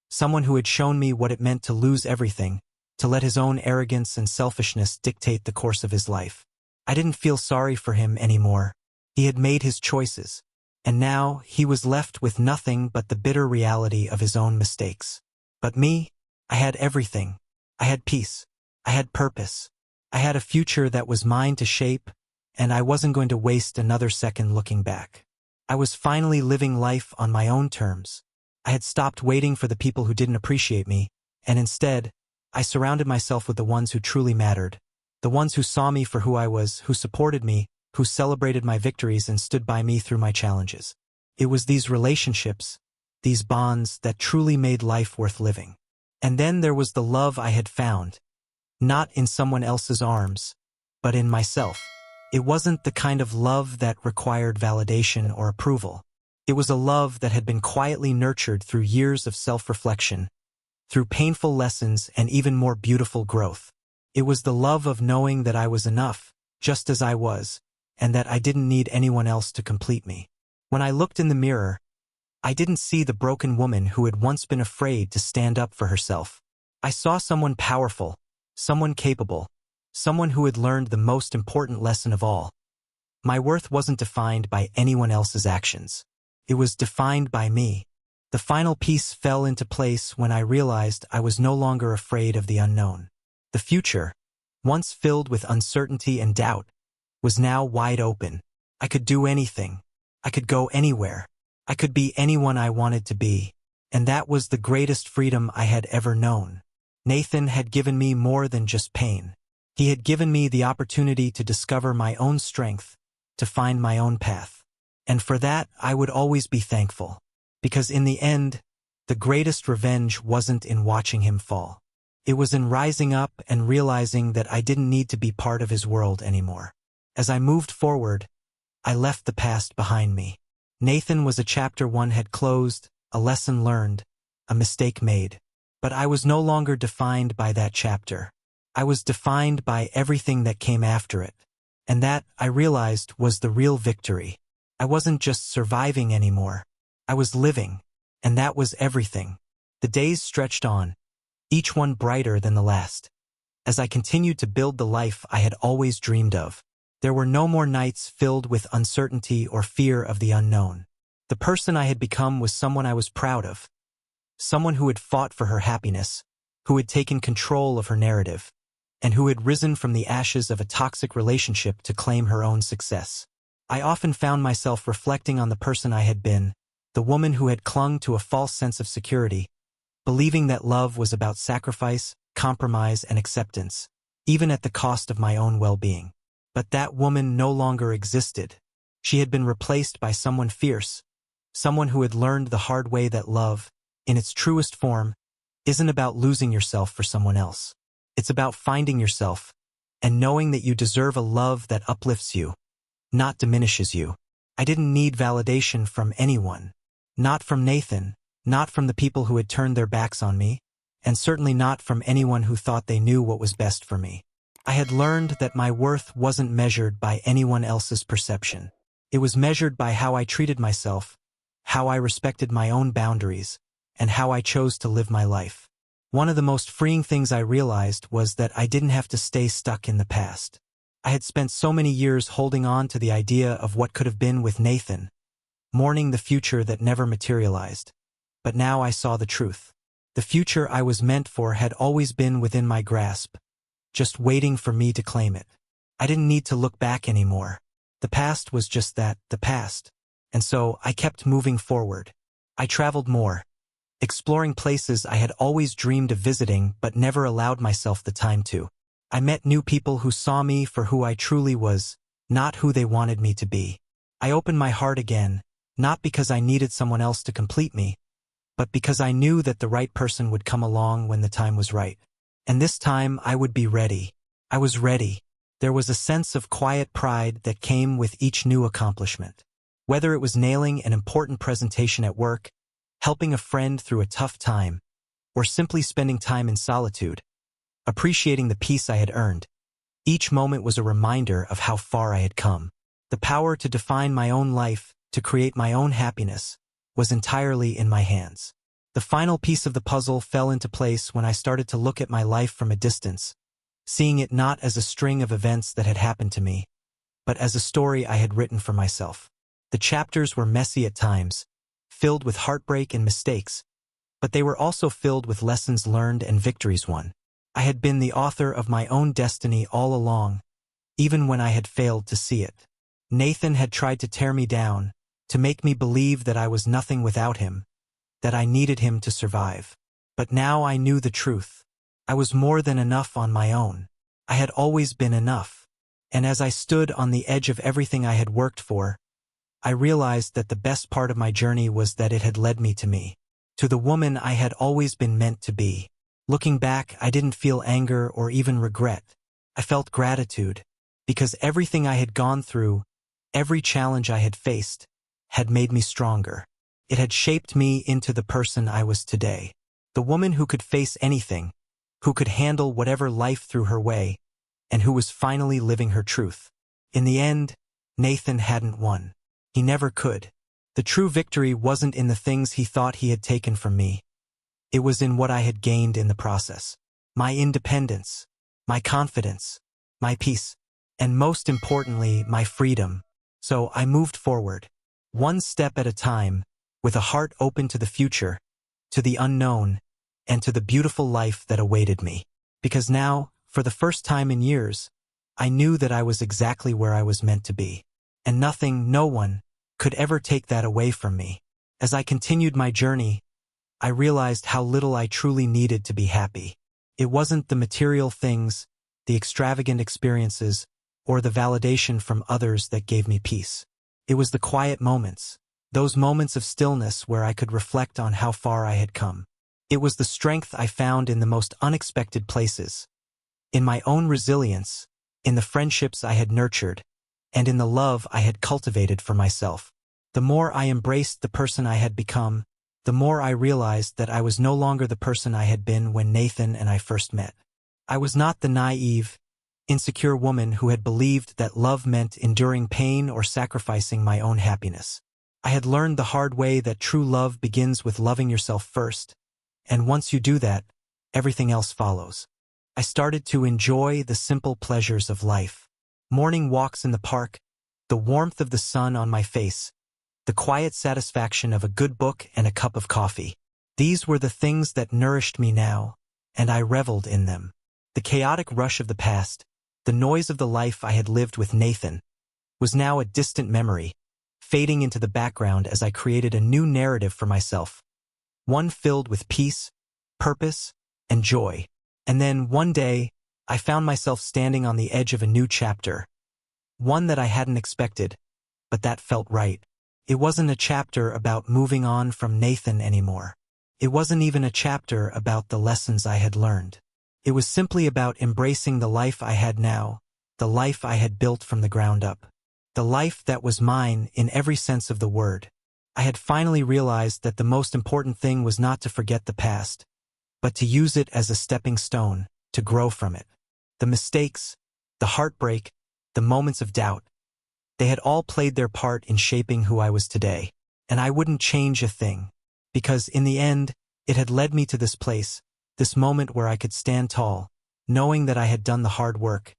A: Someone who had shown me what it meant to lose everything, to let his own arrogance and selfishness dictate the course of his life. I didn't feel sorry for him anymore. He had made his choices, and now he was left with nothing but the bitter reality of his own mistakes. But me, I had everything. I had peace. I had purpose. I had a future that was mine to shape, and I wasn't going to waste another second looking back. I was finally living life on my own terms. I had stopped waiting for the people who didn't appreciate me, and instead, I surrounded myself with the ones who truly mattered, the ones who saw me for who I was, who supported me, who celebrated my victories and stood by me through my challenges. It was these relationships, these bonds, that truly made life worth living. And then there was the love I had found, not in someone else's arms, but in myself. It wasn't the kind of love that required validation or approval. It was a love that had been quietly nurtured through years of self-reflection, through painful lessons and even more beautiful growth. It was the love of knowing that I was enough, just as I was, and that I didn't need anyone else to complete me. When I looked in the mirror, I didn't see the broken woman who had once been afraid to stand up for herself. I saw someone powerful, someone capable, someone who had learned the most important lesson of all. My worth wasn't defined by anyone else's actions. It was defined by me. The final piece fell into place when I realized I was no longer afraid of the unknown. The future, once filled with uncertainty and doubt, was now wide open. I could do anything. I could go anywhere. I could be anyone I wanted to be. And that was the greatest freedom I had ever known. Nathan had given me more than just pain. He had given me the opportunity to discover my own strength, to find my own path. And for that, I would always be thankful. Because in the end, the greatest revenge wasn't in watching him fall. It was in rising up and realizing that I didn't need to be part of his world anymore. As I moved forward, I left the past behind me. Nathan was a chapter one had closed, a lesson learned, a mistake made. But I was no longer defined by that chapter. I was defined by everything that came after it. And that, I realized, was the real victory. I wasn't just surviving anymore. I was living, and that was everything. The days stretched on, each one brighter than the last, as I continued to build the life I had always dreamed of. There were no more nights filled with uncertainty or fear of the unknown. The person I had become was someone I was proud of, someone who had fought for her happiness, who had taken control of her narrative, and who had risen from the ashes of a toxic relationship to claim her own success. I often found myself reflecting on the person I had been, the woman who had clung to a false sense of security, believing that love was about sacrifice, compromise, and acceptance, even at the cost of my own well-being. But that woman no longer existed. She had been replaced by someone fierce, someone who had learned the hard way that love, in its truest form, isn't about losing yourself for someone else. It's about finding yourself and knowing that you deserve a love that uplifts you, not diminishes you. I didn't need validation from anyone. Not from Nathan, not from the people who had turned their backs on me, and certainly not from anyone who thought they knew what was best for me. I had learned that my worth wasn't measured by anyone else's perception. It was measured by how I treated myself, how I respected my own boundaries, and how I chose to live my life. One of the most freeing things I realized was that I didn't have to stay stuck in the past. I had spent so many years holding on to the idea of what could have been with Nathan, mourning the future that never materialized. But now I saw the truth. The future I was meant for had always been within my grasp, just waiting for me to claim it. I didn't need to look back anymore. The past was just that, the past. And so I kept moving forward. I traveled more, exploring places I had always dreamed of visiting but never allowed myself the time to. I met new people who saw me for who I truly was, not who they wanted me to be. I opened my heart again, not because I needed someone else to complete me, but because I knew that the right person would come along when the time was right. And this time I would be ready. I was ready. There was a sense of quiet pride that came with each new accomplishment. Whether it was nailing an important presentation at work, helping a friend through a tough time, or simply spending time in solitude, appreciating the peace I had earned, each moment was a reminder of how far I had come. The power to define my own life, to create my own happiness, was entirely in my hands. The final piece of the puzzle fell into place when I started to look at my life from a distance, seeing it not as a string of events that had happened to me, but as a story I had written for myself. The chapters were messy at times, filled with heartbreak and mistakes, but they were also filled with lessons learned and victories won. I had been the author of my own destiny all along, even when I had failed to see it. Nathan had tried to tear me down, to make me believe that I was nothing without him, that I needed him to survive. But now I knew the truth. I was more than enough on my own. I had always been enough. And as I stood on the edge of everything I had worked for, I realized that the best part of my journey was that it had led me to me, to the woman I had always been meant to be. Looking back, I didn't feel anger or even regret. I felt gratitude, because everything I had gone through, every challenge I had faced, had made me stronger. It had shaped me into the person I was today. The woman who could face anything, who could handle whatever life threw her way, and who was finally living her truth. In the end, Nathan hadn't won. He never could. The true victory wasn't in the things he thought he had taken from me. It was in what I had gained in the process. My independence, my confidence, my peace, and most importantly, my freedom. So I moved forward, one step at a time, with a heart open to the future, to the unknown, and to the beautiful life that awaited me. Because now, for the first time in years, I knew that I was exactly where I was meant to be. And nothing, no one, could ever take that away from me. As I continued my journey, I realized how little I truly needed to be happy. It wasn't the material things, the extravagant experiences, or the validation from others that gave me peace. It was the quiet moments, those moments of stillness where I could reflect on how far I had come. It was the strength I found in the most unexpected places, in my own resilience, in the friendships I had nurtured, and in the love I had cultivated for myself. The more I embraced the person I had become, the more I realized that I was no longer the person I had been when Nathan and I first met. I was not the naive, insecure woman who had believed that love meant enduring pain or sacrificing my own happiness. I had learned the hard way that true love begins with loving yourself first, and once you do that, everything else follows. I started to enjoy the simple pleasures of life. Morning walks in the park, the warmth of the sun on my face, the quiet satisfaction of a good book and a cup of coffee. These were the things that nourished me now, and I reveled in them. The chaotic rush of the past, the noise of the life I had lived with Nathan, was now a distant memory, fading into the background as I created a new narrative for myself, one filled with peace, purpose, and joy. And then, one day, I found myself standing on the edge of a new chapter, one that I hadn't expected, but that felt right. It wasn't a chapter about moving on from Nathan anymore. It wasn't even a chapter about the lessons I had learned. It was simply about embracing the life I had now, the life I had built from the ground up, the life that was mine in every sense of the word. I had finally realized that the most important thing was not to forget the past, but to use it as a stepping stone, to grow from it. The mistakes, the heartbreak, the moments of doubt, they had all played their part in shaping who I was today, and I wouldn't change a thing, because in the end, it had led me to this place, this moment where I could stand tall, knowing that I had done the hard work,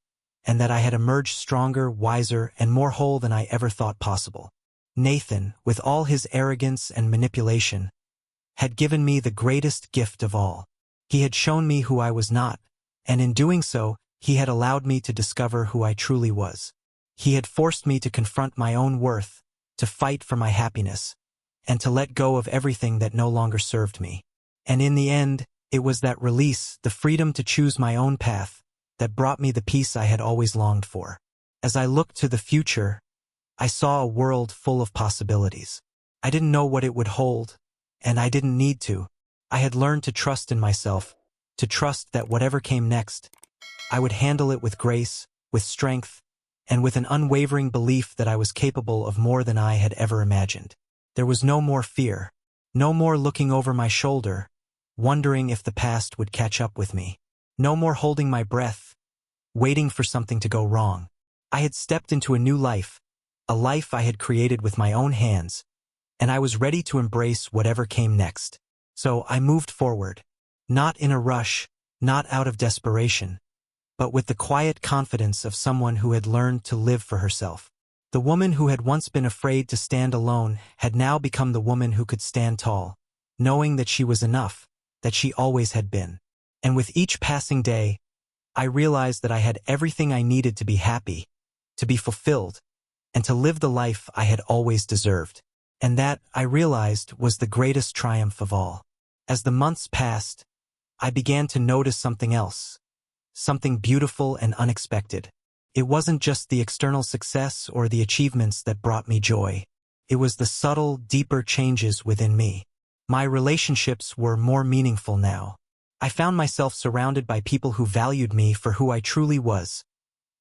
A: and that I had emerged stronger, wiser, and more whole than I ever thought possible. Nathan, with all his arrogance and manipulation, had given me the greatest gift of all. He had shown me who I was not, and in doing so, he had allowed me to discover who I truly was. He had forced me to confront my own worth, to fight for my happiness, and to let go of everything that no longer served me. And in the end, it was that release, the freedom to choose my own path, that brought me the peace I had always longed for. As I looked to the future, I saw a world full of possibilities. I didn't know what it would hold, and I didn't need to. I had learned to trust in myself, to trust that whatever came next, I would handle it with grace, with strength, and with an unwavering belief that I was capable of more than I had ever imagined. There was no more fear, no more looking over my shoulder, wondering if the past would catch up with me. No more holding my breath, waiting for something to go wrong. I had stepped into a new life, a life I had created with my own hands, and I was ready to embrace whatever came next. So I moved forward, not in a rush, not out of desperation, but with the quiet confidence of someone who had learned to live for herself. The woman who had once been afraid to stand alone had now become the woman who could stand tall, knowing that she was enough, that she always had been. And with each passing day, I realized that I had everything I needed to be happy, to be fulfilled, and to live the life I had always deserved. And that, I realized, was the greatest triumph of all. As the months passed, I began to notice something else, something beautiful and unexpected. It wasn't just the external success or the achievements that brought me joy. It was the subtle, deeper changes within me. My relationships were more meaningful now. I found myself surrounded by people who valued me for who I truly was,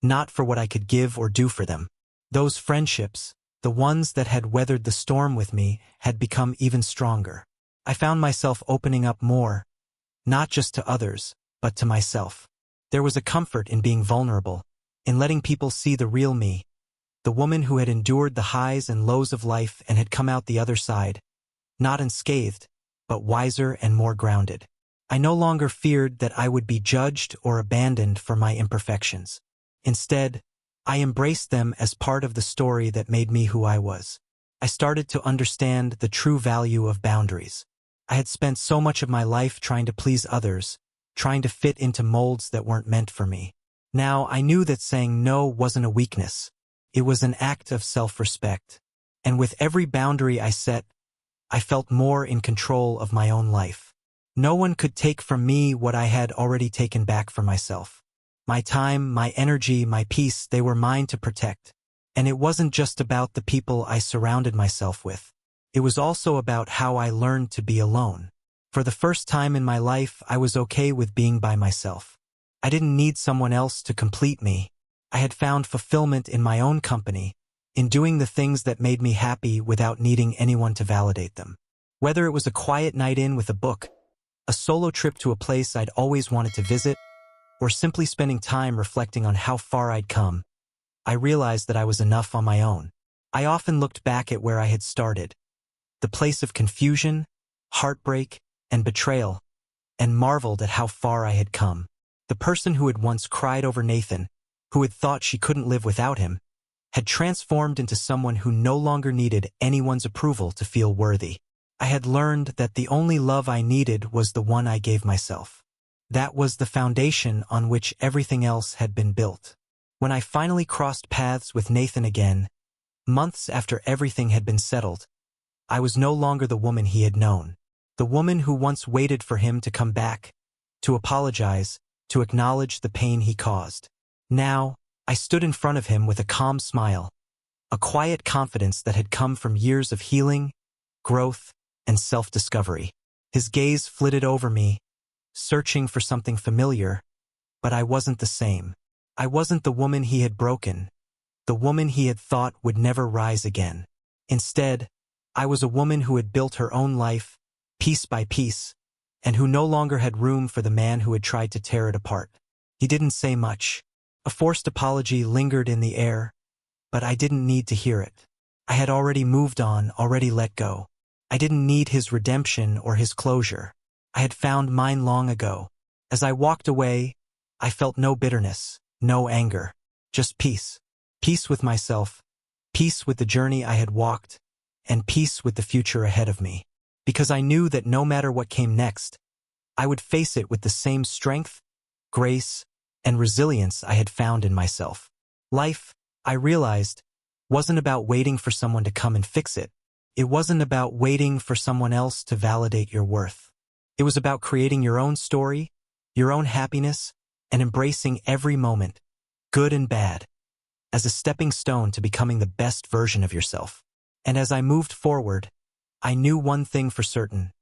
A: not for what I could give or do for them. Those friendships, the ones that had weathered the storm with me, had become even stronger. I found myself opening up more, not just to others, but to myself. There was a comfort in being vulnerable, in letting people see the real me, the woman who had endured the highs and lows of life and had come out the other side, not unscathed, but wiser and more grounded. I no longer feared that I would be judged or abandoned for my imperfections. Instead, I embraced them as part of the story that made me who I was. I started to understand the true value of boundaries. I had spent so much of my life trying to please others, trying to fit into molds that weren't meant for me. Now I knew that saying no wasn't a weakness. It was an act of self-respect. And with every boundary I set, I felt more in control of my own life. No one could take from me what I had already taken back for myself. My time, my energy, my peace, they were mine to protect. And it wasn't just about the people I surrounded myself with. It was also about how I learned to be alone. For the first time in my life, I was okay with being by myself. I didn't need someone else to complete me. I had found fulfillment in my own company, in doing the things that made me happy without needing anyone to validate them. Whether it was a quiet night in with a book, a solo trip to a place I'd always wanted to visit, or simply spending time reflecting on how far I'd come, I realized that I was enough on my own. I often looked back at where I had started, the place of confusion, heartbreak, and betrayal, and marveled at how far I had come. The person who had once cried over Nathan, who had thought she couldn't live without him, had transformed into someone who no longer needed anyone's approval to feel worthy. I had learned that the only love I needed was the one I gave myself. That was the foundation on which everything else had been built. When I finally crossed paths with Nathan again, months after everything had been settled, I was no longer the woman he had known. The woman who once waited for him to come back, to apologize, to acknowledge the pain he caused. Now, I stood in front of him with a calm smile, a quiet confidence that had come from years of healing, growth, and self-discovery. His gaze flitted over me, searching for something familiar, but I wasn't the same. I wasn't the woman he had broken, the woman he had thought would never rise again. Instead, I was a woman who had built her own life, piece by piece, and who no longer had room for the man who had tried to tear it apart. He didn't say much. A forced apology lingered in the air, but I didn't need to hear it. I had already moved on, already let go. I didn't need his redemption or his closure. I had found mine long ago. As I walked away, I felt no bitterness, no anger, just peace. Peace with myself, peace with the journey I had walked, and peace with the future ahead of me. Because I knew that no matter what came next, I would face it with the same strength, grace, and resilience I had found in myself. Life, I realized, wasn't about waiting for someone to come and fix it. It wasn't about waiting for someone else to validate your worth. It was about creating your own story, your own happiness, and embracing every moment, good and bad, as a stepping stone to becoming the best version of yourself. And as I moved forward, I knew one thing for certain.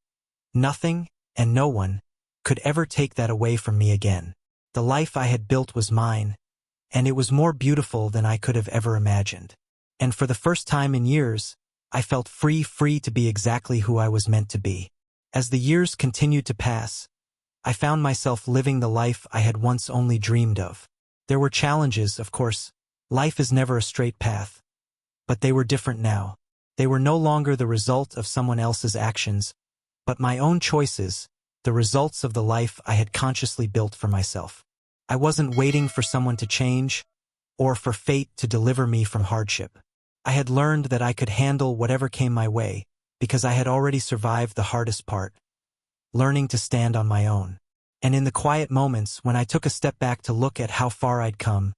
A: Nothing, and no one, could ever take that away from me again. The life I had built was mine, and it was more beautiful than I could have ever imagined. And for the first time in years, I felt free to be exactly who I was meant to be. As the years continued to pass, I found myself living the life I had once only dreamed of. There were challenges, of course. Life is never a straight path. But they were different now. They were no longer the result of someone else's actions, but my own choices, the results of the life I had consciously built for myself. I wasn't waiting for someone to change, or for fate to deliver me from hardship. I had learned that I could handle whatever came my way, because I had already survived the hardest part, learning to stand on my own. And in the quiet moments when I took a step back to look at how far I'd come,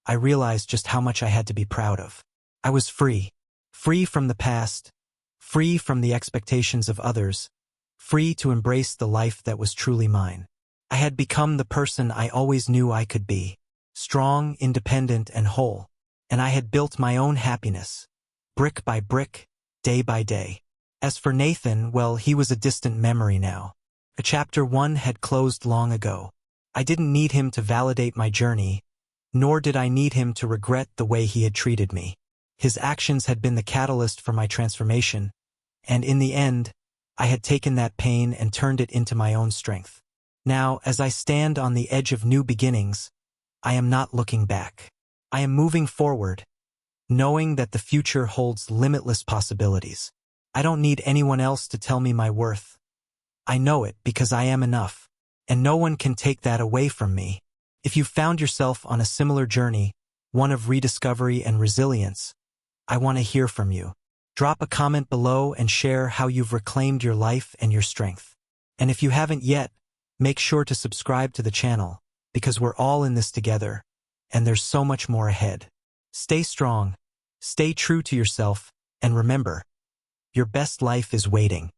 A: I realized just how much I had to be proud of. I was free. Free from the past, free from the expectations of others, free to embrace the life that was truly mine. I had become the person I always knew I could be, strong, independent, and whole, and I had built my own happiness, brick by brick, day by day. As for Nathan, well, he was a distant memory now. A chapter 1 had closed long ago. I didn't need him to validate my journey, nor did I need him to regret the way he had treated me. His actions had been the catalyst for my transformation, and in the end, I had taken that pain and turned it into my own strength. Now, as I stand on the edge of new beginnings, I am not looking back. I am moving forward, knowing that the future holds limitless possibilities. I don't need anyone else to tell me my worth. I know it because I am enough, and no one can take that away from me. If you found yourself on a similar journey, one of rediscovery and resilience, I want to hear from you. Drop a comment below and share how you've reclaimed your life and your strength. And if you haven't yet, make sure to subscribe to the channel, because we're all in this together, and there's so much more ahead. Stay strong, stay true to yourself, and remember, your best life is waiting.